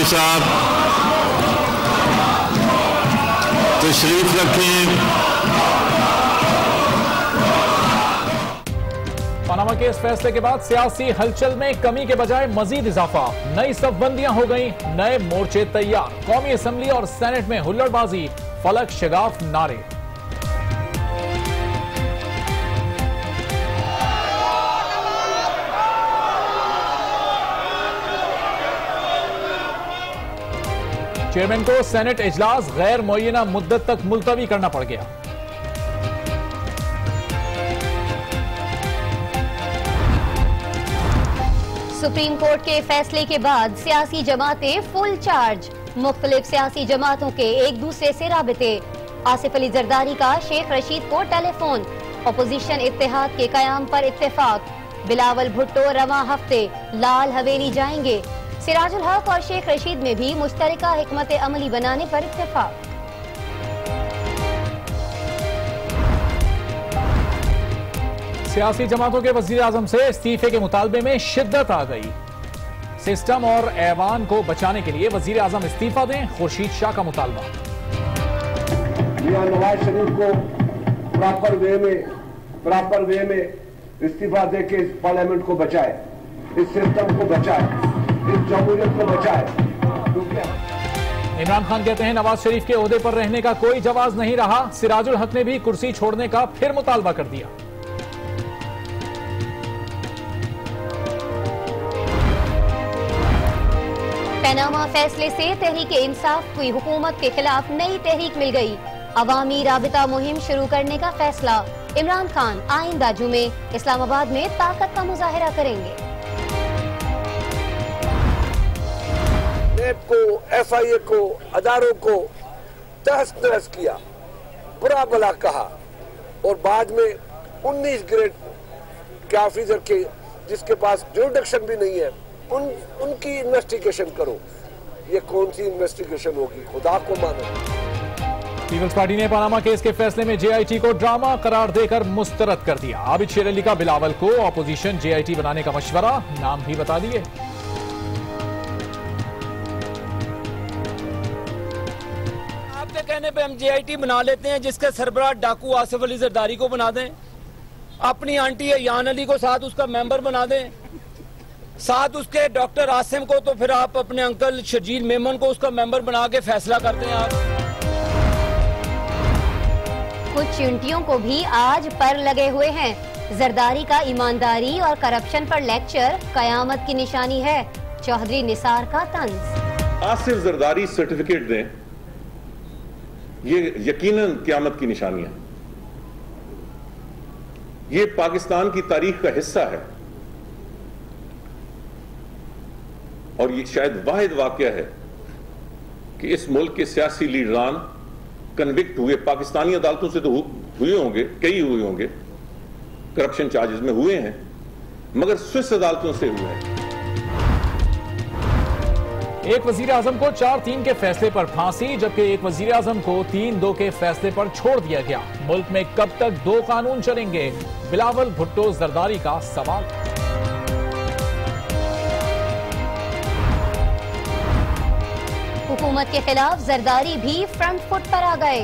साहब तशरीफ रखें। पनामा केस फैसले के बाद सियासी हलचल में कमी के बजाय मजीद इजाफा। नई सफबंदियां हो गई, नए मोर्चे तैयार। कौमी असेंबली और सेनेट में हुल्लड़बाजी, फलक शगाफ नारे। चेयरमैन को सेनेट इजलास गैर मुअय्यना मुद्दत तक मुलतवी करना पड़ गया। सुप्रीम कोर्ट के फैसले के बाद सियासी जमातें फुल चार्ज। मुख्तलिफ सियासी जमातों के एक दूसरे से राबिते। आसिफ अली जरदारी का शेख रशीद को टेलीफोन। अपोजिशन इत्तेहाद के कयाम पर इत्तेफाक। बिलावल भुट्टो रवां हफ्ते लाल हवेली जाएंगे। सिराजुल हक और शेख रशीद में भी मुश्तरका हिकमत अमली बनाने पर इत्तेफाक। सियासी जमातों के वजीर आजम से इस्तीफे के मुतालबे में शिद्दत आ गई। सिस्टम और ऐवान को बचाने के लिए वजीर आजम इस्तीफा दें, खुर्शीद शाह का मुतालबा। मियां नवाज शरीफ को प्रॉपर वे में इस्तीफा दे के इस पार्लियामेंट को बचाए, इस सिस्टम को बचाए, इस जमहूरियत को बचाए। इमरान खान कहते हैं नवाज शरीफ के ओहदे पर रहने का कोई जवाब नहीं रहा। सिराजुल हक ने भी कुर्सी छोड़ने का फिर मुतालबा कर दिया। पनामा फैसले से तहरीक इंसाफ की हुकूमत के खिलाफ नई तहरीक मिल गई। अवामी राबिता मुहिम शुरू करने का फैसला। इमरान खान आइंदा जुमे इस्लामाबाद में ताकत का मुजाहिरा करेंगे। नेब को, FIA को, अदारों को तहस नहस किया, बुरा भला कहा और बाद में 19 ग्रेड के ऑफिसर के जिसके पास जुरिडिक्शन भी नहीं है उनकी इन्वेस्टिगेशन करो। ये कौन सी इन्वेस्टिगेशन होगी, खुदा को मानो। पीपल्स पार्टी ने पनामा केस के फैसले में JIT को ड्रामा करार देकर मुस्तरद कर दिया। आबिद शेर अली का बिलावल को अपोजिशन JIT बनाने का मशवरा, नाम भी बता दिए। आपके कहने पे हम JIT बना लेते हैं, जिसके सरबराह डाकू आसिफ अली जरदारी को बना दें, अपनी आंटी यान अली को साथ उसका मेंबर बना दें, साथ उसके डॉक्टर आसिम को, तो फिर आप अपने अंकल शर्जील मेमन को उसका मेंबर बना के फैसला करते हैं। आप कुछ चुनटियों को भी आज पर लगे हुए हैं। जरदारी का ईमानदारी और करप्शन पर लेक्चर कयामत की निशानी है। चौधरी निसार का तंज। आसिफ जरदारी सर्टिफिकेट दें, ये यकीनन क़यामत की निशानी है। ये पाकिस्तान की तारीख का हिस्सा है और ये शायद वाहिद वाकया है कि इस मुल्क के सियासी लीडरान कन्विक्ट हुए। पाकिस्तानी अदालतों से तो हुए होंगे, कई हुए होंगे, करप्शन चार्जेस में हुए हैं, मगर स्विस अदालतों से हुए हैं। एक वजीर आजम को 4-3 के फैसले पर फांसी, जबकि एक वजीर आजम को 3-2 के फैसले पर छोड़ दिया गया। मुल्क में कब तक 2 कानून चलेंगे, बिलावल भुट्टो जरदारी का सवाल। हुकूमत के खिलाफ जरदारी भी फ्रंट फुट पर आ गए।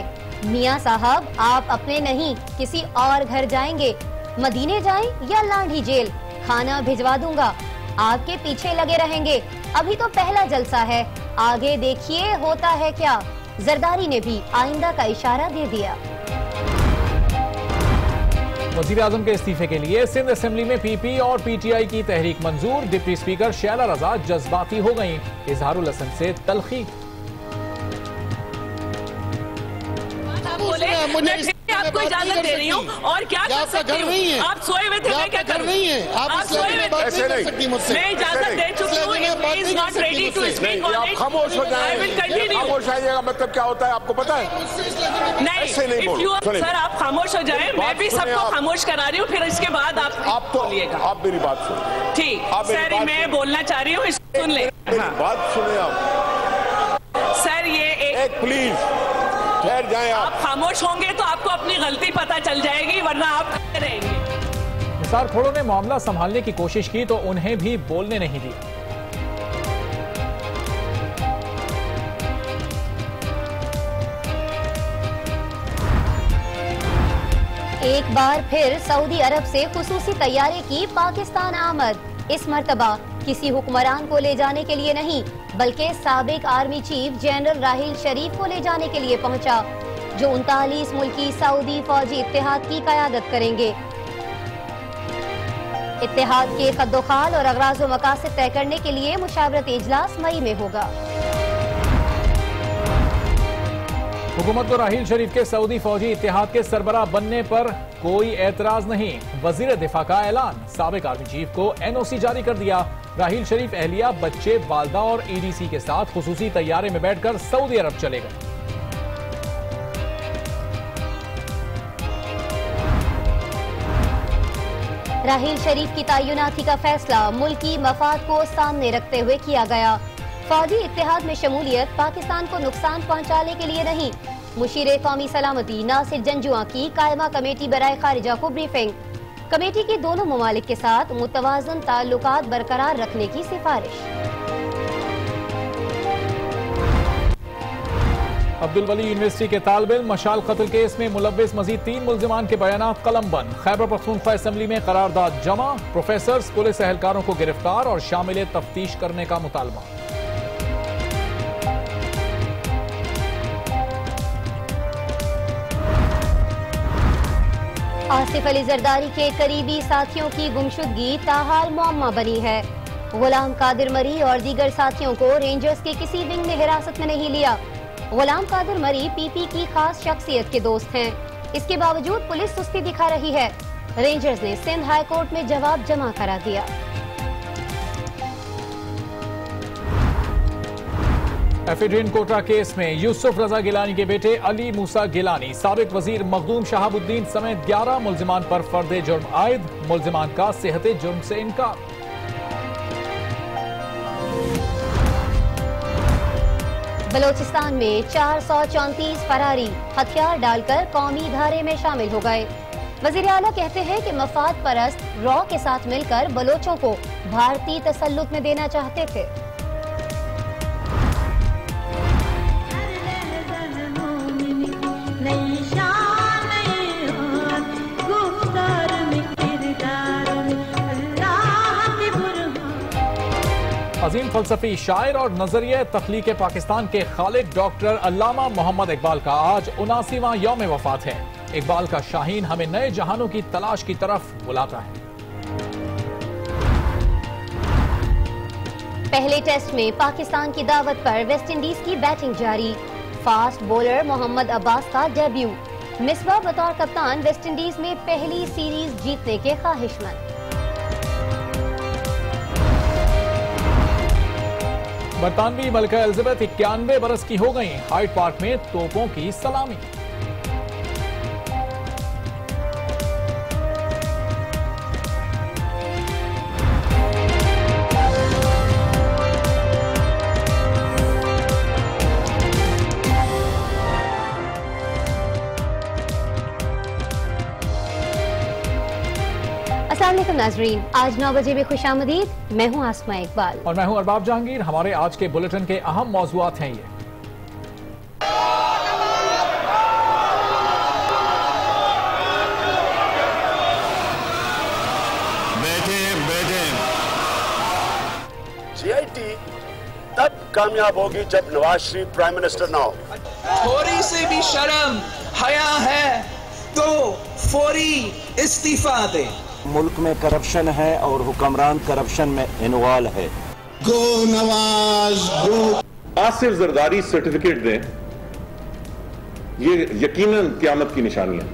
मियां साहब, आप अपने नहीं किसी और घर जाएंगे, मदीने जाएं या लाठी जेल, खाना भिजवा दूंगा, आपके पीछे लगे रहेंगे। अभी तो पहला जलसा है, आगे देखिए होता है क्या। जरदारी ने भी आइंदा का इशारा दे दिया। वजीर आजम के इस्तीफे के लिए सिंध असेंबली में PP और PTI की तहरीक मंजूर। डिप्टी स्पीकर शैला रजा जज्बाती हो गईं, इजहारुल हसन से तलखी। आपको इजाजत दे रही हूँ और क्या कर सकती हूँ? आप सोए हुए थे, मैं क्या करूँ? आप सोए हुए थे, मैं इजाजत दे चुकी हूँ। खामोश हो जाए, खामोश आइएगा मतलब क्या होता है आपको पता है? नहीं, सर आप खामोश हो जाए, मैं भी सबको खामोश करा रही हूँ, फिर इसके बाद आप तो बोलिएगा। आप मेरी बात सुनो। ठीक सर, मैं बोलना चाह रही हूँ, सुन ले। बात सुने आप सर। ये एक प्लीज ठहर जाएं। आप खामोश होंगे तो आपको अपनी गलती पता चल जाएगी, वरना आप रहेंगे। निसार खोड़ो ने मामला संभालने की कोशिश की तो उन्हें भी बोलने नहीं दिया। एक बार फिर सऊदी अरब से खुसूसी तैयारे की पाकिस्तान आमद। इस मर्तबा किसी हुक्मरान को ले जाने के लिए नहीं, बल्कि साबिक आर्मी चीफ जनरल राहिल शरीफ को ले जाने के लिए पहुंचा, जो 39 मुल्की सऊदी फौजी इत्तेहाद की क़यादत करेंगे। इत्तेहाद के कद्दोखाल और अगराज व मकासद तय करने के लिए मुशावरत इजलास मई में होगा। हुकूमत को राहिल शरीफ के सऊदी फौजी इत्तेहाद के सरबराह बनने पर कोई एतराज नहीं। वजीर दिफा का ऐलान, साबिक आर्मी चीफ को एनओसी जारी कर दिया। राहिल शरीफ अहलिया, बच्चे, वालदा और ईडीसी के साथ खुसूसी तैयारे में बैठकर सऊदी अरब चले गए। राहिल शरीफ की तैनाती का फैसला मुल्की मफाद को सामने रखते हुए किया गया। फौजी इत्तेहाद में शमूलियत पाकिस्तान को नुकसान पहुंचाने के लिए नहीं। मुशीर कौमी सलामती नासिर जंजुआ की कायमा कमेटी बराए खारिजा को ब्रीफिंग। कमेटी की दोनों ममालिक के साथ मुतवाज़न ताल्लुकात बरकरार रखने की सिफारिश। अब्दुल वली यूनिवर्सिटी के तालिब इल्म मशाल कत्ल केस में मुलव्विस मजीद 3 मुल्जिमान के बयानात कलमबंद। खैबर पख्तूनख्वा असेंबली में करारदाद जमा। प्रोफेसर्स, पुलिस एहलकारों को गिरफ्तार और शामिल तफ्तीश करने का मुतालबा। आसिफ अली जरदारी के करीबी साथियों की गुमशुदगी ताहाल मुअम्मा बनी है। गुलाम कादिर मरी और दीगर साथियों को रेंजर्स के किसी विंग ने हिरासत में नहीं लिया। गुलाम कादिर मरी पीपी की खास शख्सियत के दोस्त हैं। इसके बावजूद पुलिस सुस्ती दिखा रही है। रेंजर्स ने सिंध हाई कोर्ट में जवाब जमा करा दिया। एफिड्रिन कोटा केस में यूसुफ रजा गिलानी के बेटे अली मूसा गिलानी, साबिक वजीर मखदूम शहाबुद्दीन समेत 11 मुल्जिमान पर फर्दे जुर्म आयद। मुल्जिमान का सेहते जुर्म से इनकार। बलोचिस्तान में 434 फरारी हथियार डालकर कौमी धारे में शामिल हो गए। वजीर आला कहते हैं कि मफाद परस्त रॉ के साथ मिलकर बलोचों को भारतीय तसल्लुत में देना चाहते थे। अजीम फलसफी शायर और नजरिया तख्लीक पाकिस्तान के खालिक डॉक्टर अल्लामा मोहम्मद इकबाल का आज 79वां यौम वफात है। इकबाल का शाहीन हमें नए जहानों की तलाश की तरफ बुलाता है। पहले टेस्ट में पाकिस्तान की दावत पर वेस्ट इंडीज की बैटिंग जारी। फास्ट बॉलर मोहम्मद अब्बास का डेब्यू। मिसबा बतौर कप्तान वेस्ट इंडीज में पहली सीरीज जीतने के ख्वाहिशमंद। बरतानवी मलका एलिजाबेथ 91 बरस की हो गई। हाइड पार्क में तोपों की सलामी। अस्सलाम वालेकुम नाजरीन, आज 9 बजे में खुशामदीद। मैं हूं आसमा इकबाल और मैं हूं अरबाब जहांगीर। हमारे आज के बुलेटिन के अहम मौज़ूआत हैं ये। GIT तब कामयाब होगी जब नवाज शरीफ प्राइम मिनिस्टर ना हो। थोड़ी सी भी शर्म हया है तो फौरी इस्तीफा दे। मुल्क में करप्शन है और हुक्मरान करप्शन में इन्वॉल्व है। गो नवाज गो। आसिफ जरदारी सर्टिफिकेट दें, ये यकीनन क़यामत की निशानी है।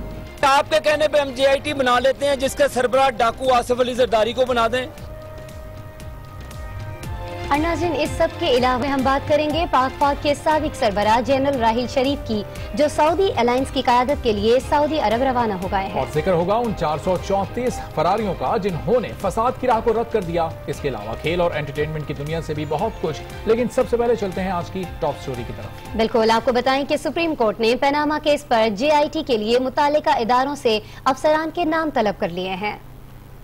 आपके कहने पे हम GIT बना लेते हैं, जिसके सरबराह डाकू आसिफ अली जरदारी को बना दें। नाज़रीन, इस सब के अलावा हम बात करेंगे पाक फौज के साबिक सरबराह जनरल राहिल शरीफ की, जो सऊदी अलायंस की क़यादत के लिए सऊदी अरब रवाना हो गए हैं। और जिक्र होगा उन 434 फरारियों का जिन्होंने फसाद की राह को रद्द कर दिया। इसके अलावा खेल और एंटरटेनमेंट की दुनिया से भी बहुत कुछ। लेकिन सबसे पहले चलते हैं आज की टॉप स्टोरी की तरफ। बिल्कुल, आपको बताएं कि सुप्रीम कोर्ट ने पनामा केस पर GIT के लिए मुतालिका इदारों से अफसरान के नाम तलब कर लिए हैं।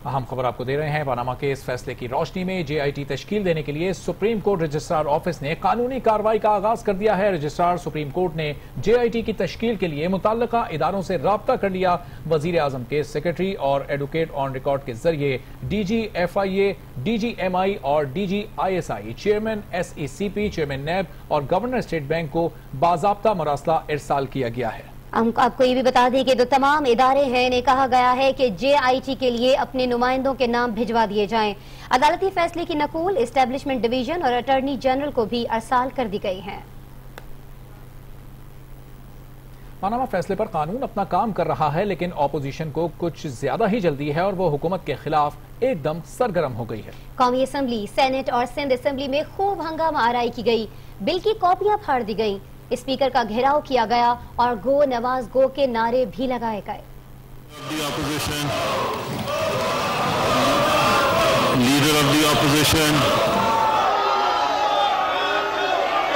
अहम खबर आपको दे रहे हैं। पनामा के इस फैसले की रोशनी में JIT तश्कील देने के लिए सुप्रीम कोर्ट रजिस्ट्रार ऑफिस ने कानूनी कार्रवाई का आगाज कर दिया है। रजिस्ट्रार सुप्रीम कोर्ट ने JIT की तश्कील के लिए मुतल्लिका इदारों से राब्ता कर लिया। वजीर आजम के सेक्रेटरी और एडवोकेट ऑन रिकॉर्ड के जरिए DG FIA, DG MI और DG ISI, chairman SECP, chairman NAB और गवर्नर स्टेट बैंक को बाज़ाब्ता मरासला इरसाल किया गया है। हम आपको ये भी बता दें कि जो तमाम इदारे हैं इन्हें कहा गया है कि JIT के लिए अपने नुमाइंदों के नाम भिजवा दिए जाएं। अदालती फैसले की नकूल एस्टेब्लिशमेंट डिवीजन और अटॉर्नी जनरल को भी अरसाल कर दी गई है। पनामा फैसले पर कानून अपना काम कर रहा है, लेकिन ऑपोजिशन को कुछ ज्यादा ही जल्दी है और वो हुकूमत के खिलाफ एकदम सरगर्म हो गई है। कौमी असम्बली, सेनेट और सिंध असम्बली में खूब हंगामा आराई की गई। बिल की कॉपियां फाड़ दी गई, स्पीकर का घेराव किया गया और गो नवाज गो के नारे भी लगाए गए। Leader of the opposition,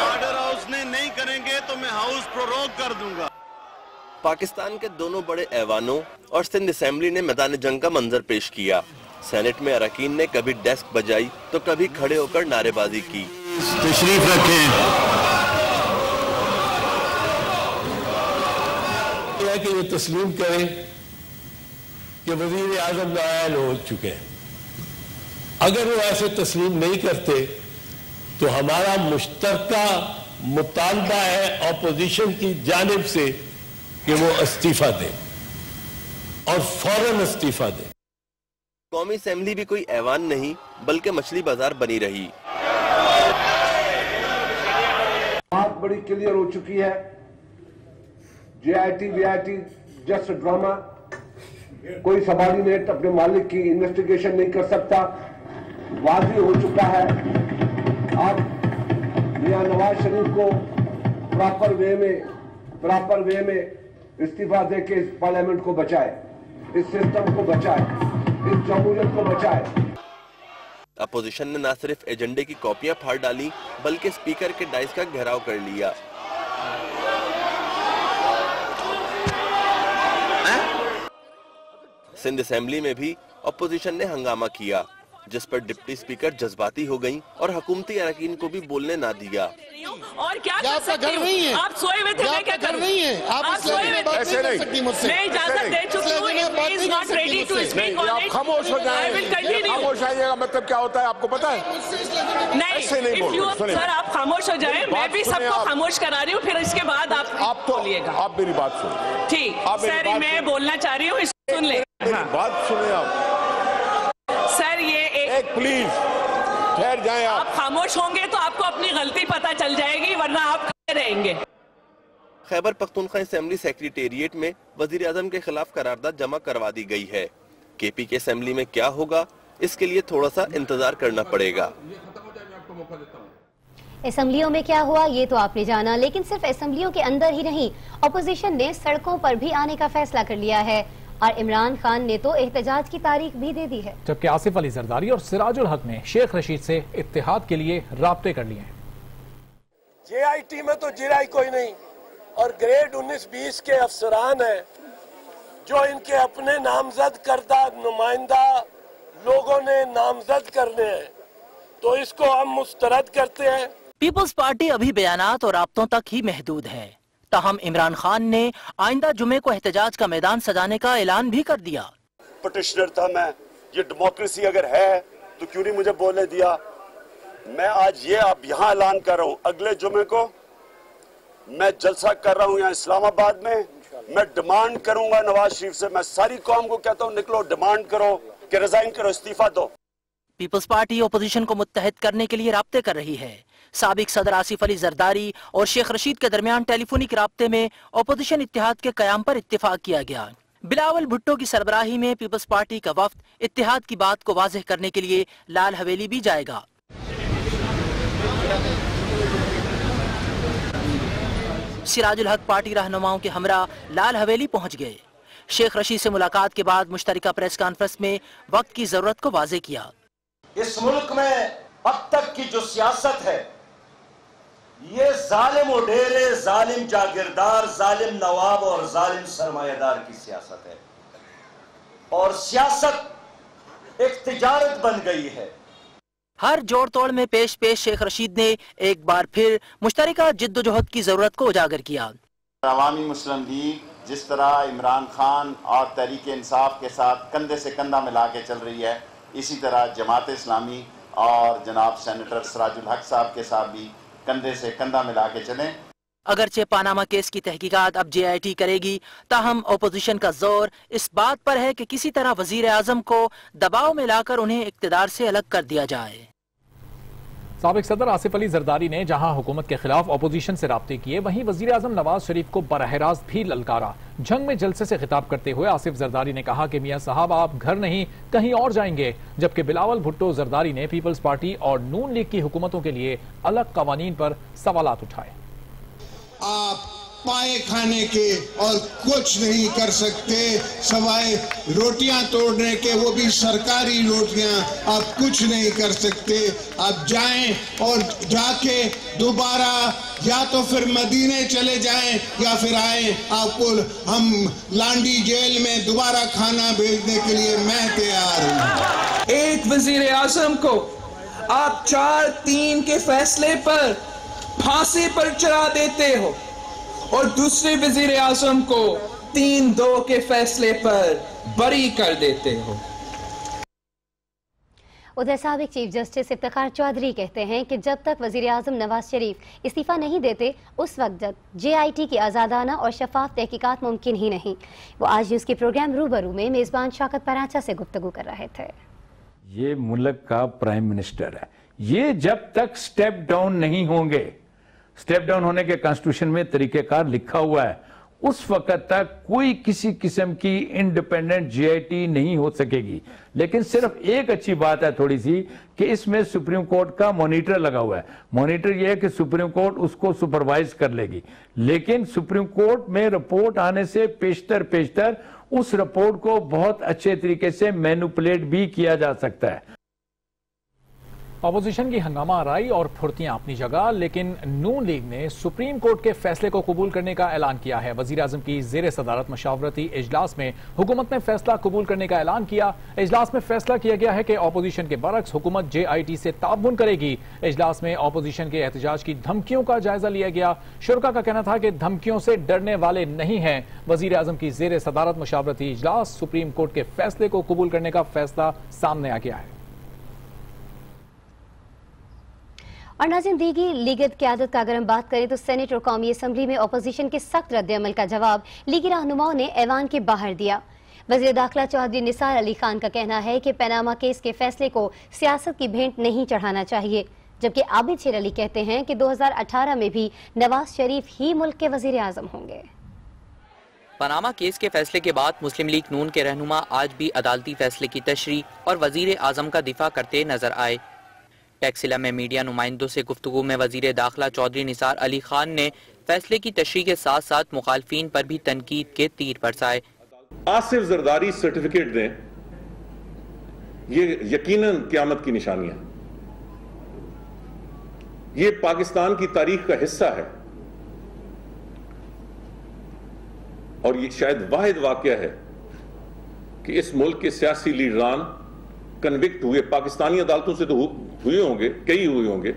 order house ने नहीं करेंगे तो मैं हाउस प्रोरोग कर दूंगा। पाकिस्तान के दोनों बड़े ऐवानों और सिंध असेंबली ने मैदान जंग का मंजर पेश किया। सेनेट में अरकान ने कभी डेस्क बजाई तो कभी खड़े होकर नारेबाजी की। तशरीफ रखें कि ये तस्लीम करें कि वजीर आजम नायल हो चुके हैं। अगर वो ऐसे तस्लीम नहीं करते तो हमारा मुश्तरका मुतालबा है ऑपोजिशन की जानिब से कि वो इस्तीफा दें और फौरन इस्तीफा दें। कौमी असेंबली भी कोई ऐवान नहीं बल्कि मछली बाजार बनी रही। बात बड़ी क्लियर हो चुकी है। JIT VIT just drama. कोई सबार्डिनेट अपने मालिक की इन्वेस्टिगेशन नहीं कर सकता। वाज़ेह हो चुका है। आप मियां नवाज शरीफ को प्रॉपर वे में इस्तीफा देके इस पार्लियामेंट को बचाए, इस सिस्टम को बचाए, इस जमहूरियत को बचाए। अपोजिशन ने न सिर्फ एजेंडे की कॉपियां फाड़ डाली बल्कि स्पीकर के डाइस का घेराव कर लिया। सिंध असेंबली में भी अपोजिशन ने हंगामा किया, जिस पर डिप्टी स्पीकर जज्बाती हो गईं और हुकूमती अरकान को भी बोलने ना दिया। और क्या कर सकती हूँ? आप सोए हुए थे, मैं क्या करूँ? आप सोए हुए थे, मैं इजाजत दे चुकी हूँ। He is not ready to speak on it. खामोश हो जाए, खामोश आइएगा मतलब क्या होता है आपको पता है? नहीं, सर आप खामोश हो जाए, मैं भी सबको खामोश करा रही हूँ, फिर इसके बाद आप बोलिएगा। आप मेरी बात सुनो। ठीक, सर मैं बोलना चाह रही हूँ, सुन ले। बात सुने आप। सर ये एक प्लीज ठहर जाएं आप खामोश होंगे तो आपको अपनी गलती पता चल जाएगी, वरना आप खड़े रहेंगे। खैबर पख्तूनख्वा असेंबली सेक्रेटेरिएट में वजीर आजम के खिलाफ करारदाद जमा करवा दी गई है। KP के असेंबली में क्या होगा इसके लिए थोड़ा सा इंतजार करना पड़ेगा। असेंबलियों में क्या हुआ ये तो आपने जाना, लेकिन सिर्फ असेंबलियों के अंदर ही नहीं, अपोजिशन ने सड़कों पर भी आने का फैसला कर लिया है और इमरान खान ने तो एहतजाज की तारीख भी दे दी है। जबकि आसिफ अली जरदारी और सिराजुल हक ने शेख रशीद से इत्तेहाद के लिए राब्ते कर लिए हैं। JIT में तो जिराई कोई नहीं और ग्रेड 19-20 के अफसरान हैं जो इनके अपने नामजद करदा नुमाइंदा लोगों ने नामजद करने हैं, तो इसको हम मुस्तरद करते हैं। पीपल्स पार्टी अभी बयानात और राब्तों तक ही महदूद है। ताहम इमरान खान ने आइंदा जुमे को एहतजाज का मैदान सजाने का ऐलान भी कर दिया। पिटिशनर था मैं, ये डेमोक्रेसी अगर है तो क्यों नहीं मुझे बोलने दिया। मैं आज ये अब यहाँ ऐलान कर रहा हूँ, अगले जुमे को मैं जलसा कर रहा हूँ यहाँ इस्लामाबाद में। मैं डिमांड करूंगा नवाज शरीफ से, मैं सारी कौम को कहता हूँ निकलो डिमांड करो कि रिजाइन करो, इस्तीफा दो। पीपल्स पार्टी ओपोजिशन को मुत्तहद करने के लिए राब्ते कर रही है। साबिक सदर आसिफ अली जरदारी और शेख रशीद के दरमियान टेलीफोनिक राब्ते में ओपोजिशन इत्तेहाद के कयाम पर इत्तेफाक किया गया। बिलावल भुट्टो की सरबराही में पीपल्स पार्टी का वफ्द इत्तेहाद की बात को वाज़ेह करने के लिए लाल हवेली भी जाएगा। सिराजुल हक पार्टी रहनुमाओं के हमरा लाल हवेली पहुंच गए। शेख रशीद से मुलाकात के बाद मुश्तरका प्रेस कॉन्फ्रेंस में वक्त की जरूरत को वाज़ेह किया। इस मुल्क में अब तक की जो सियासत है ये जालिम उडेरे, जालिम जागीरदार, जालिम नवाब और जालिम सरमायादार की सियासत है। और सियासत एक तिजारत बन गई है। हर जोड़ तोड़ में पेश शेख रशीद ने एक बार फिर मुश्तरका जिद्दोजहद की जरूरत को उजागर किया। अवामी मुस्लिम लीग जिस तरह इमरान खान और तहरीक इंसाफ के साथ कंधे से कंधा मिला के चल रही है, इसी तरह जमात इस्लामी और जनाब सेनेटर सिराजुल हक साहब के साथ भी कंधे से कंधा मिला के चलें। अगरचे पानामा केस की तहकीकात अब JIT करेगी, ताहम ओपोजिशन का जोर इस बात पर है कि किसी तरह वजीर आजम को दबाव में लाकर उन्हें इक्तदार से अलग कर दिया जाए। साबिक सदर आसिफ अली जरदारी ने जहां हुकूमत के खिलाफ अपोजिशन से राब्ते किए, वहीं वजीर आजम नवाज शरीफ को बराह रास्त भी ललकारा। जंग में जलसे से खिताब करते हुए आसिफ जरदारी ने कहा कि मियां साहब आप घर नहीं कहीं और जाएंगे, जबकि बिलावल भुट्टो जरदारी ने पीपल्स पार्टी और नून लीग की हुकूमतों के लिए अलग कवानीन पर सवालात उठाए। आप पाए खाने के और कुछ नहीं कर सकते सवाए रोटियां तोड़ने के, वो भी सरकारी रोटियां। आप कुछ नहीं कर सकते। आप जाएं और जाके दोबारा या तो फिर मदीने चले जाएं या फिर आए, आपको हम लांडी जेल में दोबारा खाना भेजने के लिए मैं तैयार हूं। एक वजीर आजम को आप 4-3 के फैसले पर फांसी पर चढ़ा देते हो और दूसरे वजीर आजम को 3-2 के फैसले पर बरी कर देते हो। उधर साबिक चीफ जस्टिस इफ्तिखार चौधरी कहते हैं कि जब तक वजीर आजम नवाज शरीफ इस्तीफा नहीं देते, उस वक्त JIT की आज़ादाना और शफाफ तहकीकात मुमकिन ही नहीं। वो आज न्यूज़ के प्रोग्राम रूबरू में मेज़बान शौकत पराचा से गुफ्तगू कर रहे थे। ये मुल्क का प्राइम मिनिस्टर है, ये जब तक स्टेप डाउन नहीं होंगे, स्टेप डाउन होने के कॉन्स्टिट्यूशन में तरीकेकार लिखा हुआ है, उस वक्त तक कोई किसी किस्म की इंडिपेंडेंट JIT नहीं हो सकेगी। लेकिन सिर्फ एक अच्छी बात है थोड़ी सी कि इसमें सुप्रीम कोर्ट का मॉनिटर लगा हुआ है। मॉनिटर यह है कि सुप्रीम कोर्ट उसको सुपरवाइज कर लेगी, लेकिन सुप्रीम कोर्ट में रिपोर्ट आने से पेशतर उस रिपोर्ट को बहुत अच्छे तरीके से मैनिपुलेट भी किया जा सकता है। अपोजिशन की हंगामा आराई और फुर्तियां अपनी जगह, लेकिन नून लीग ने सुप्रीम कोर्ट के फैसले को कबूल करने का ऐलान किया है। वजीर आजम की जेर सदारत मशावरती इजलास में हुकूमत ने फैसला कबूल करने का ऐलान किया। इजलास में फैसला किया गया है कि अपोजिशन के बरक्स हुकूमत JIT से ताउन करेगी। इजलास में अपोजिशन के एहतजाज की धमकियों का जायजा लिया गया। शुरा का कहना था कि धमकियों से डरने वाले नहीं हैं। वजीर आजम की जेर सदारत मशावरती इजलास, सुप्रीम कोर्ट के फैसले को कबूल करने का फैसला सामने आ गया है। और नाज़रीन, दीगी लीगत क़यादत का अगर हम बात करें तो सेनेट और कौमी असम्बली में अपोजिशन के सख्त रद्द-ए-अमल का जवाब लीगी रहनुमाओं ने ऐवान के बाहर दिया। वज़ीर दाखिला चौधरी निसार अली खान का कहना है कि पनामा केस के फैसले को सियासत की भेंट नहीं चढ़ाना चाहिए, जबकि आबिद शेर अली कहते हैं कि 2018 में भी नवाज शरीफ ही मुल्क के वज़ीर आज़म होंगे। पनामा केस के फैसले के बाद मुस्लिम लीग नून के रहनुमा आज भी अदालती फैसले की तशरीह और वज़ीर आज़म का दिफा करते नजर आए। टैक्सिला में मीडिया नुमाइंदों से गुफ्तगू में वजीर दाखिला चौधरी निसार अली खान ने फैसले की तशरीह के साथ साथ मुखालफीन पर भी तनकीद के तीर बरसाए। आसिफ जरदारी सर्टिफिकेट दें, ये यकीनन क़यामत की निशानी है। ये पाकिस्तान की तारीख का हिस्सा है और ये शायद वाहिद वाकया है कि इस मुल्क के सियासी लीडरान कन्विक्ट हुए, पाकिस्तानी अदालतों से तो हुए होंगे, कई हुए होंगे,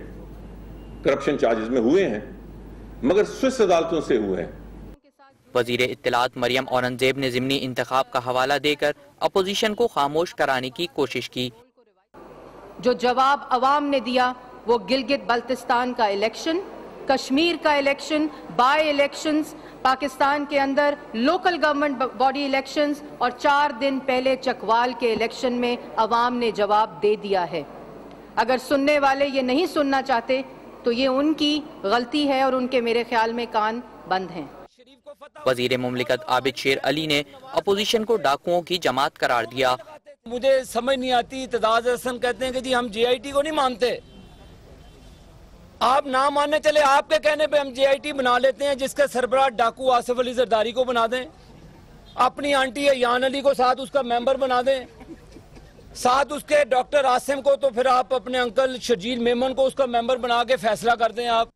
करप्शन चार्जेस में हुए हैं, मगर स्विस अदालतों से हुए हैं। वजीर इत्तलात मरियम औरंगजेब ने ज़िमनी इंतखाब का हवाला देकर अपोजिशन को खामोश कराने की कोशिश की। जो जवाब अवाम ने दिया वो गिलगित बल्तिस्तान का इलेक्शन, कश्मीर का इलेक्शन, बाय इलेक्शंस, पाकिस्तान के अंदर लोकल गवर्नमेंट बॉडी इलेक्शंस और 4 दिन पहले चकवाल के इलेक्शन में अवाम ने जवाब दे दिया है। अगर सुनने वाले ये नहीं सुनना चाहते तो ये उनकी गलती है और उनके मेरे ख्याल में कान बंद हैं। वजीर मुमलिकत आबिद शेर अली ने अपोजिशन को डाकुओं की जमात करार दिया। मुझे समझ नहीं आती, इत्तेदाद हसन कहते हैं कि जी हम JIT को नहीं मानते। आप ना मानने चले, आपके कहने पे हम JIT बना लेते हैं, जिसका सरबराह डाकू आसिफ अली जरदारी को बना दें, अपनी आंटी यान अली को साथ उसका मेंबर बना दें, साथ उसके डॉक्टर आसिम को, तो फिर आप अपने अंकल शर्जील मेमन को उसका मेंबर बना के फैसला कर दें। आप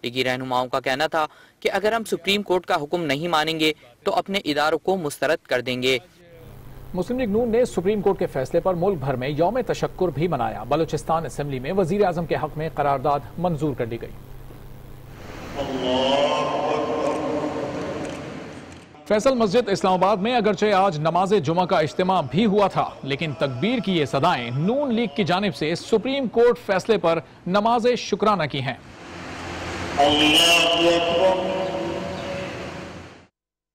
लीगी रहनुमाओं का कहना था कि अगर हम सुप्रीम कोर्ट का हुक्म नहीं मानेंगे तो अपने इदारों को मुस्तरद कर देंगे। मुस्लिम लीग नून ने सुप्रीम कोर्ट के फैसले पर मुल्क भर में यौम तशक्कुर भी मनाया। बलूचिस्तान असेंबली में वजीर आजम के हक में करारदाद मंजूर कर ली गई। फैसल मस्जिद इस्लामाबाद में अगरचे आज नमाज जुमा का इज्तिमा भी हुआ था, लेकिन तकबीर की ये सदाएं नून लीग की जानिब से सुप्रीम कोर्ट फैसले पर नमाज शुक्राना की हैं।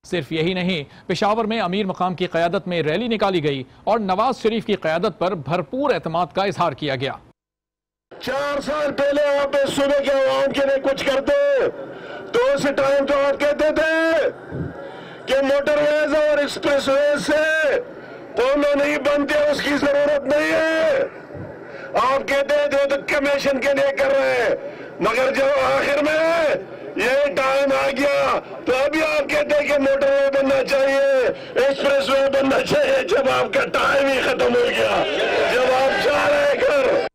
सिर्फ यही नहीं, पेशावर में अमीर मकाम की क़यादत में रैली निकाली गई और नवाज शरीफ की क़यादत पर भरपूर एतमाद का इजहार किया गया। 4 साल पहले आप सुबह के आवाम के लिए कुछ करते तो उस टाइम तो आप कहते थे कि मोटरवेज और एक्सप्रेसवे से दोनों नहीं बनते, उसकी जरूरत नहीं है। आप कहते थे तो कमीशन के लिए कर रहे हैं, मगर जब आखिर में ये टाइम आ गया तो अभी आप कहते हैं कि मोटरवे बनना चाहिए, एक्सप्रेसवे बनना चाहिए, जब आपका टाइम ही खत्म हो गया, जब आप जा रहे हैं घर।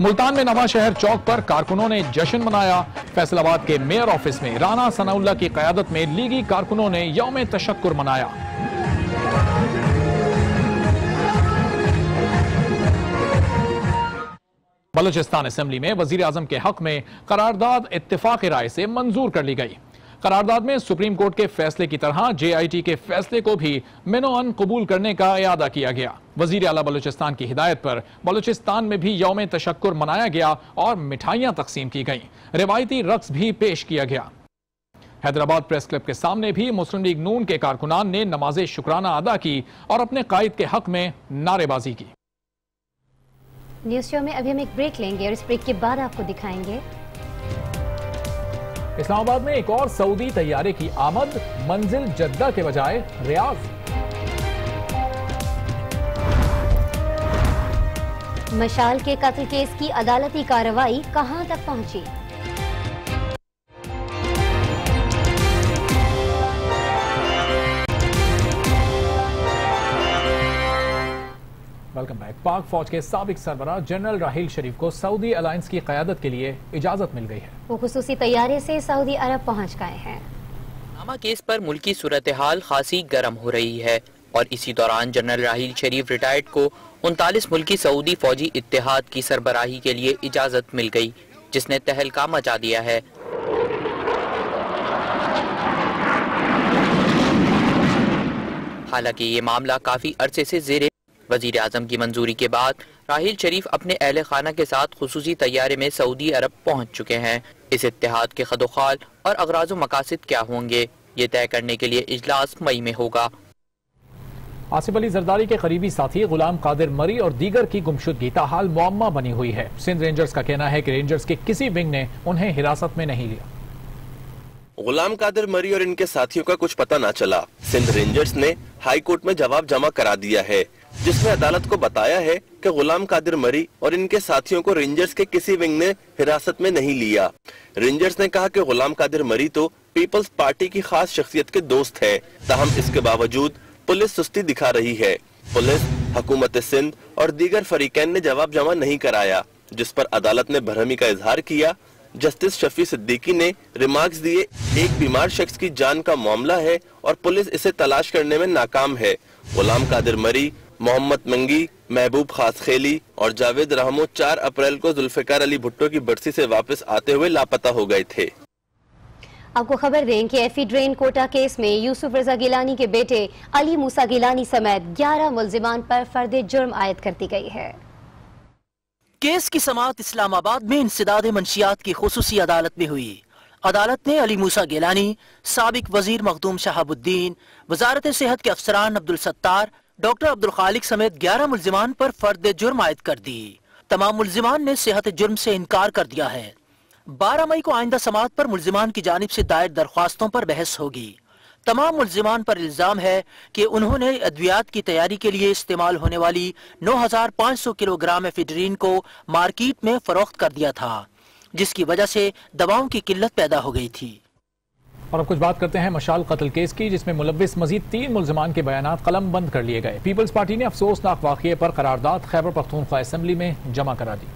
मुल्तान में नवा शहर चौक पर कारकुनों ने जश्न मनाया। फैसलाबाद के मेयर ऑफिस में राना सनाउल्लाह की क़यादत में लीगी कारकुनों ने यौम तशक्कुर मनाया। बलूचिस्तान असेंबली में वजीर आजम के हक में करारदाद इत्तेफाक राय से मंजूर कर ली गई। करारदाद में सुप्रीम कोर्ट के फैसले की तरह JIT के फैसले को भी मिनोअन कबूल करने का इरादा किया गया। वजीर आला बलूचिस्तान की हिदायत पर बलूचिस्तान में भी यौम तशक्कुर मनाया गया और मिठाइयां तकसीम की गईं। रिवायती रक्स भी पेश किया गया। हैदराबाद प्रेस क्लब के सामने भी मुस्लिम लीग नून के कारकुनान ने नमाज शुक्राना अदा की और अपने कायद के हक में नारेबाजी की। न्यूज शो में अभी हम एक ब्रेक लेंगे और इस ब्रेक के बाद आपको दिखाएंगे इस्लामाबाद में एक और सऊदी तैयारे की आमद, मंजिल जद्दा के बजाय रियाद। मशाल के कत्ल केस की अदालती कार्रवाई कहां तक पहुंची? Welcome back. पाक फौज के साबिक सरबराह जनरल राहील शरीफ को सऊदी अलायंस की क़यादत के लिए इजाजत मिल गई है। वो खुसूसी तैयारे से सऊदी अरब पहुंच गए हैं। नामा केस पर मुल्की सूरत हाल खासी गर्म हो रही है और इसी दौरान जनरल राहील शरीफ रिटायर्ड को 39 मुल्की सऊदी फौजी इत्तेहाद की सरबराही के लिए इजाजत मिल गई, जिसने तहलका मचा दिया है। हालांकि ये मामला काफी अरसे से ज़ेरे वजीर आजम की मंजूरी के बाद राहील शरीफ अपने अहले खाना के साथ खुसूसी तैयारे में सऊदी अरब पहुंच चुके हैं। इस इत्तेहाद के खदोखाल और अगराज व मकासिद क्या होंगे, ये तय करने के लिए इजलास मई में होगा। आसिफ अली जरदारी के करीबी साथी गुलाम कादिर मरी और दीगर की गुमशुदगी ताहाल मुअम्मा बनी हुई है। सिंध रेंजर्स का कहना है कि रेंजर्स के किसी विंग ने उन्हें हिरासत में नहीं लिया। गुलाम कादिर मरी और इनके साथियों का कुछ पता न चला। सिंध रेंजर्स ने हाई कोर्ट में जवाब जमा करा दिया है, जिसमें अदालत को बताया है कि गुलाम कादिर मरी और इनके साथियों को रेंजर्स के किसी विंग ने हिरासत में नहीं लिया। रेंजर्स ने कहा कि गुलाम कादिर मरी तो पीपल्स पार्टी की खास शख्सियत के दोस्त है, ताहम इसके बावजूद पुलिस सुस्ती दिखा रही है। पुलिस, हुकूमत सिंध और दीगर फरीकैन ने जवाब जमा नहीं कराया, जिस पर अदालत ने बरहमी का इजहार किया। जस्टिस शफी सिद्दीकी ने रिमार्क्स दिए, एक बीमार शख्स की जान का मामला है और पुलिस इसे तलाश करने में नाकाम है। गुलाम कादिर मरी, मोहम्मद मंगी, महबूब खास खेली और जावेद रहमो 4 अप्रैल को जुल्फिकार अली भुट्टो की बरसी से वापस आते हुए लापता हो गए थे। आपको खबर दें कि एफी ड्रेन कोटा केस में यूसुफ रजा गिलानी के बेटे अली मूसा गिलानी समेत 11 मुल्जिमान पर फर्द जुर्म आयद कर दी गई है। केस की समाअत इस्लामाबाद में इंसदाद मंशियात की खुसूसी अदालत में हुई। अदालत ने अली मूसा गिलानी, साबिक वजीर मखदूम शहाबुद्दीन, वजारत सेहत के अफसरान अब्दुल सत्तार, डॉक्टर अब्दुल खालिक समेत 11 मुल्जिमान पर फर्द जुर्म आयद कर दी। तमाम मुल्जिमान ने सेहत जुर्म से इनकार कर दिया है। 12 मई को आइंदा समाअत पर मुल्जिमान की जानिब से दायर दरख्वास्तों पर बहस होगी। तमाम मुल्जिमान पर इल्जाम है कि उन्होंने अद्वियात की तैयारी के लिए इस्तेमाल होने वाली 9500 किलोग्राम एफिड्रीन को मार्केट में फरोख्त कर दिया था, जिसकी वजह से दवाओं की किल्लत पैदा हो गई थी। और अब कुछ बात करते हैं मशाल कत्ल केस की, जिसमें मुलव्विस मजीद 3 मुल्जिमान के बयानात कलम बंद कर लिए गए। पीपल्स पार्टी ने अफसोसनाक वाक़ये पर करारदाद खैबर पख्तूनख्वा असेंबली में जमा करा दी।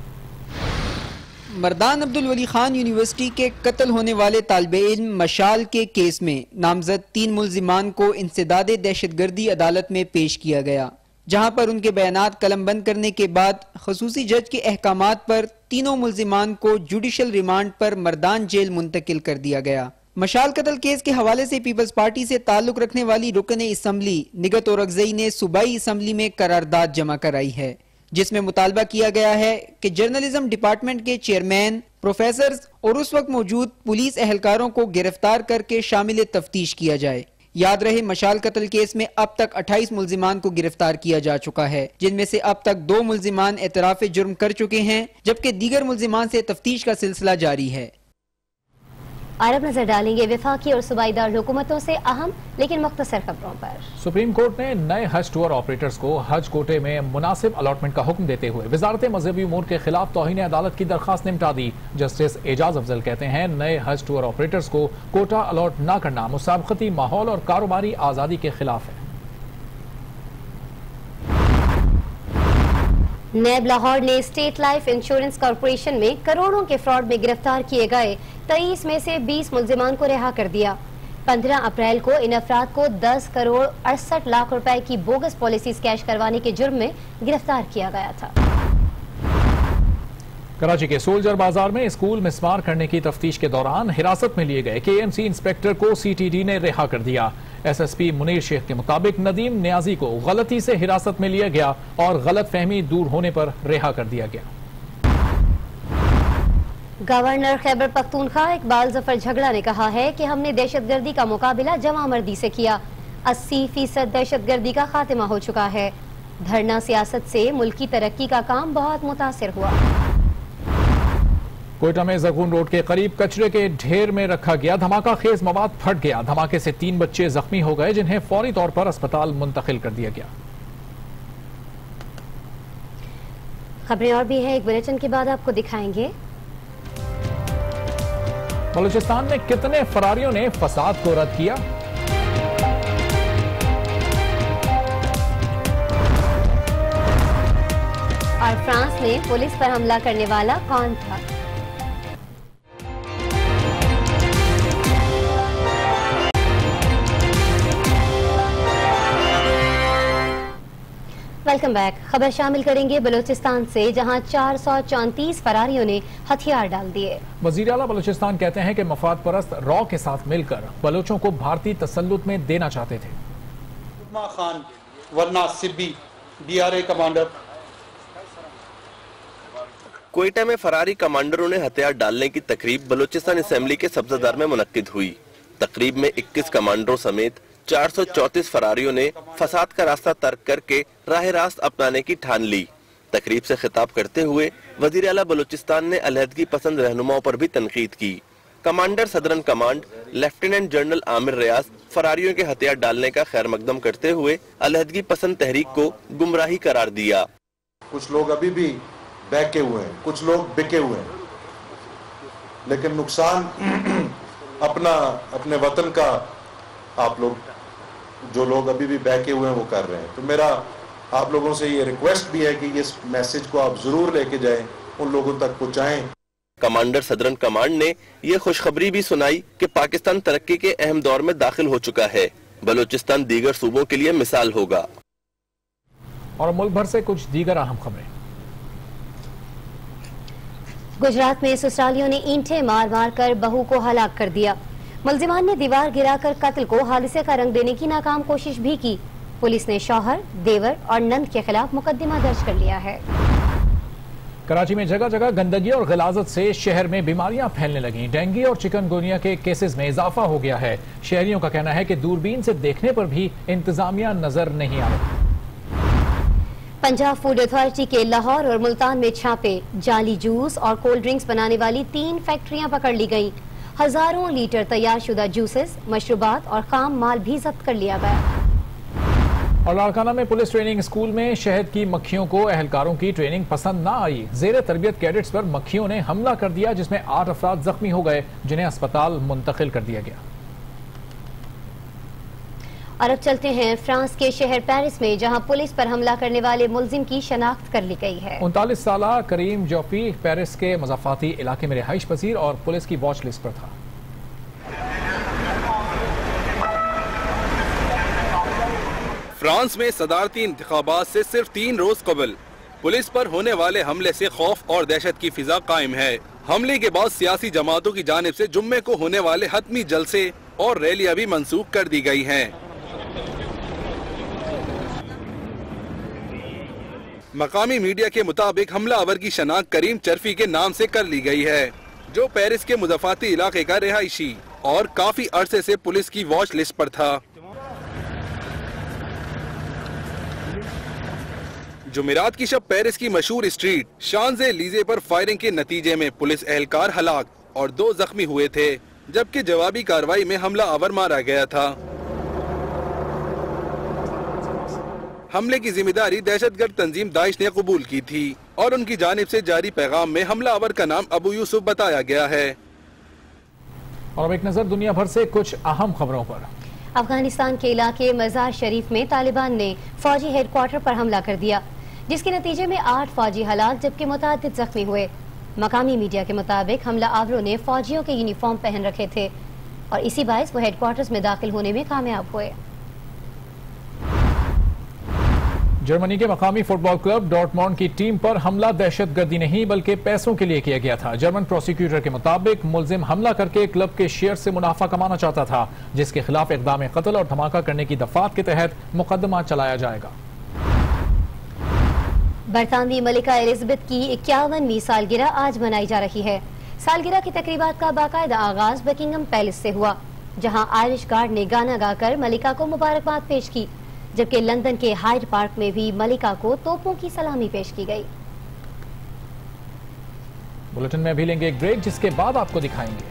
मर्दान अब्दुल वली खान यूनिवर्सिटी के कत्ल होने वाले तालिबे इल्म मशाल के केस में नामजद 3 मुल्जिमान को इंसदादे दहशतगर्दी अदालत में पेश किया गया, जहां पर उनके बयानात कलमबंद करने के बाद खसूसी जज के अहकामात पर तीनों मुल्जिमान को जुडिशल रिमांड पर मर्दान जेल मुंतकिल कर दिया गया। मशाल कत्ल केस के हवाले से पीपल्स पार्टी से ताल्लुक रखने वाली रुकन असम्बली निगत औरकजई ने सूबाई असम्बली में करारदाद जमा कराई है, जिसमें मुतालबा किया गया है कि जर्नलिज्म डिपार्टमेंट के चेयरमैन, प्रोफेसर और उस वक्त मौजूद पुलिस एहलकारों को गिरफ्तार करके शामिल तफ्तीश किया जाए। याद रहे, मशाल कत्ल केस में अब तक 28 मुल्जिमान को गिरफ्तार किया जा चुका है, जिनमें से अब तक 2 मुल्जिमान एतराफ जुर्म कर चुके हैं, जबकि दीगर मुल्जिमान से तफ्तीश का सिलसिला जारी है। अरब नजर डालेंगे वफाकी और सूबाई दारुल हुकूमतों से अहम लेकिन मुख्तसर खबरों पर। सुप्रीम कोर्ट ने नए हज टूर ऑपरेटर्स को हज कोटे में मुनासिब अलॉटमेंट का हुक्म देते हुए वजारत मजहबी उमूर के खिलाफ तौहीन अदालत की दरखास्त निपटा दी। जस्टिस एजाज अफजल कहते हैं, नए हज टूर ऑपरेटर्स को कोटा अलॉट न करना मुसाबकती माहौल और कारोबारी आज़ादी के खिलाफ है। नैब लाहौर ने स्टेट लाइफ इंश्योरेंस कॉरपोरेशन में करोड़ों के फ्रॉड में गिरफ्तार किए गए 23 में से 20 मुल्जिमान को रिहा कर दिया। 15 अप्रैल को इन अफराद को 10 करोड़ 68 लाख रुपए की बोगस पॉलिसीज कैश करवाने के जुर्म में गिरफ्तार किया गया था। कराची के सोल्जर बाजार में स्कूल मिसमार करने की तफ्तीश के दौरान हिरासत में लिए गए KMC इंस्पेक्टर को CTD ने रिहा कर दिया। SSP मुनीर शेख के मुताबिक नदीम न्याजी को गलती से हिरासत में लिया गया और गलत फहमी दूर होने पर रिहा कर दिया गया। गवर्नर खैबर पख्तूनख्वा इकबाल जफर झगड़ा ने कहा है कि हमने दहशतगर्दी का मुकाबला जवामर्दी से किया। 80% दहशतगर्दी का खात्मा हो चुका है। धरना सियासत से मुल्क की तरक्की का काम बहुत मुतासिर हुआ। कोयटा में जरगून रोड के करीब कचरे के ढेर में रखा गया धमाका खेज मवाद फट गया। धमाके से 3 बच्चे जख्मी हो गए, जिन्हें फौरी तौर पर अस्पताल मुंतकिल कर दिया गया। खबरें और भी है, एक बुलेटिन के बाद आपको दिखाएंगे। बलूचिस्तान में कितने फरारियों ने फसाद को रद्द किया? और फ्रांस में पुलिस पर हमला करने वाला कौन था? Welcome back. खबर शामिल करेंगे बलूचिस्तान से, जहां 434 फरारियों ने हथियार डाल दिए। वजीर आला बलूचिस्तान कहते हैं कि मफाद परस्त रॉ के साथ मिलकर बलोचों को भारतीय तसल्लुत में देना चाहते थे। खान वरना सिब्बी DRA कमांडर। कोयटा में फरारी कमांडरों ने हथियार डालने की तकरीब बलूचिस्तान असेंबली के सब्जादार में मुनक्किद हुई। तकरीब में 21 कमांडरों समेत 434 फरारियों ने फसाद का रास्ता तर्क करके राह रास्त अपनाने की ठान ली। तकरीब से खिताब करते हुए वजीर आला बलूचिस्तान ने अलहदगी पसंद रहनुमाओं पर भी तनकीद की। Commander southern command lieutenant general Aamir Riaz फरारियों के हथियार डालने का खैर मकदम करते हुए अलहदगी पसंद तहरीक को गुमराही करार दिया। कुछ लोग अभी भी बहके हुए हैं, कुछ लोग बिके हुए हैं, लेकिन नुकसान अपने वतन का आप लोग, जो लोग अभी भी बहके हुए हैं, वो कर रहे हैं। तो मेरा आप लोगों से ये रिक्वेस्ट भी है कि इस मैसेज को आप जरूर लेके जाएं, उन लोगों तक पहुंचाएं। कमांडर सदरन कमांड ने ये खुशखबरी भी सुनाई कि पाकिस्तान तरक्की के अहम दौर में दाखिल हो चुका है। बलूचिस्तान दीगर सूबों के लिए मिसाल होगा। और मुल्क भर से कुछ दीगर अहम खबरें। गुजरात में ससुरालियों ने ईंटें मार मार कर बहू को हलाक कर दिया। मुल्जिमान ने दीवार गिराकर कत्ल को हादसे का रंग देने की नाकाम कोशिश भी की। पुलिस ने शौहर, देवर और नंद के खिलाफ मुकदमा दर्ज कर लिया है। कराची में जगह जगह गंदगी और गलाजत से शहर में बीमारियां फैलने लगी। डेंगू और चिकनगुनिया के केसेस में इजाफा हो गया है। शहरियों का कहना है कि दूरबीन से देखने पर भी इंतजामिया नजर नहीं आ रही। पंजाब फूड अथॉरिटी के लाहौर और मुल्तान में छापे, जाली जूस और कोल्ड ड्रिंक्स बनाने वाली 3 फैक्ट्रियां पकड़ ली गईं। हजारों लीटर तैयार शुदा जूसेस, मशरूबात और खाम माल भी जब्त कर लिया गया। और लाड़काना में पुलिस ट्रेनिंग स्कूल में शहद की मक्खियों को अहलकारों की ट्रेनिंग पसंद न आई। जेर तरबियत कैडेट्स पर मक्खियों ने हमला कर दिया, जिसमें 8 अफराद जख्मी हो गए, जिन्हें अस्पताल मुंतकिल कर दिया गया। और अब चलते हैं फ्रांस के शहर पेरिस में, जहां पुलिस पर हमला करने वाले मुलजिम की शनाख्त कर ली गई है। 39 साला करीम जोफी पेरिस के मज़ाफ़ाती इलाके में रिहाइश पजीर और पुलिस की वॉच लिस्ट पर था। फ्रांस में सदारती इंतखाबात से सिर्फ 3 रोज कबल पुलिस पर होने वाले हमले से खौफ और दहशत की फिजा कायम है। हमले के बाद सियासी जमातों की जानिब से जुम्मे को होने वाले हतमी जलसे और रैलियां भी मंसूख कर दी गई हैं। मकामी मीडिया के मुताबिक हमलावर की शनाख्त करीम चरफी के नाम से कर ली गई है, जो पेरिस के मुज़ाफ़ाती इलाके का रिहायशी और काफी अरसे से पुलिस की वॉच लिस्ट पर था। जुमेरात की शब पेरिस की मशहूर स्ट्रीट शांज़े-एलीज़े पर फायरिंग के नतीजे में पुलिस एहलकार हलाक और 2 जख्मी हुए थे, जबकि जवाबी कार्रवाई में हमला आवर मारा गया था। हमले की जिम्मेदारी दहशतगर्द तंजीम दाइश ने कबूल की थी और उनकी जानिब से जारी पैगाम में हमलावर का नाम अबू यूसुफ बताया गया है। और अब एक नजर दुनिया भर से कुछ अहम खबरों पर। अफगानिस्तान के इलाके मजार शरीफ में तालिबान ने फौजी हेडक्वार्टर पर हमला कर दिया, जिसके नतीजे में 8 फौजी हलाक जबकि मुतादिद जख्मी हुए। मकामी मीडिया के मुताबिक हमला आवरों ने फौजियों के यूनिफॉर्म पहन रखे थे और इसी बाइस वो हेडक्वार्टर्स में दाखिल होने में कामयाब हुए। जर्मनी के मकामी फुटबॉल क्लब डॉर्टमुंड की टीम पर हमला दहशतगर्दी नहीं बल्कि पैसों के लिए किया गया था। जर्मन प्रोसिक्यूटर के मुताबिक मुलजिम हमला करके क्लब के शेयर से मुनाफा कमाना चाहता था, जिसके खिलाफ इक़दाम कत्ल और धमाका करने की दफात के तहत मुकदमा चलाया जाएगा। बरतानवी मलिका एलिजाबेथ की 51वीं सालगिरह आज मनाई जा रही है। सालगिरह की तकरीबात का बाकायदा आगाज बकिंगम पैलेस से हुआ, जहां आयरिश गार्ड ने गाना गाकर मलिका को मुबारकबाद पेश की, जबकि लंदन के हाइड पार्क में भी मलिका को तोपों की सलामी पेश की गई। बुलेटिन में अभी लेंगे एक ब्रेक, जिसके बाद आपको दिखाएंगे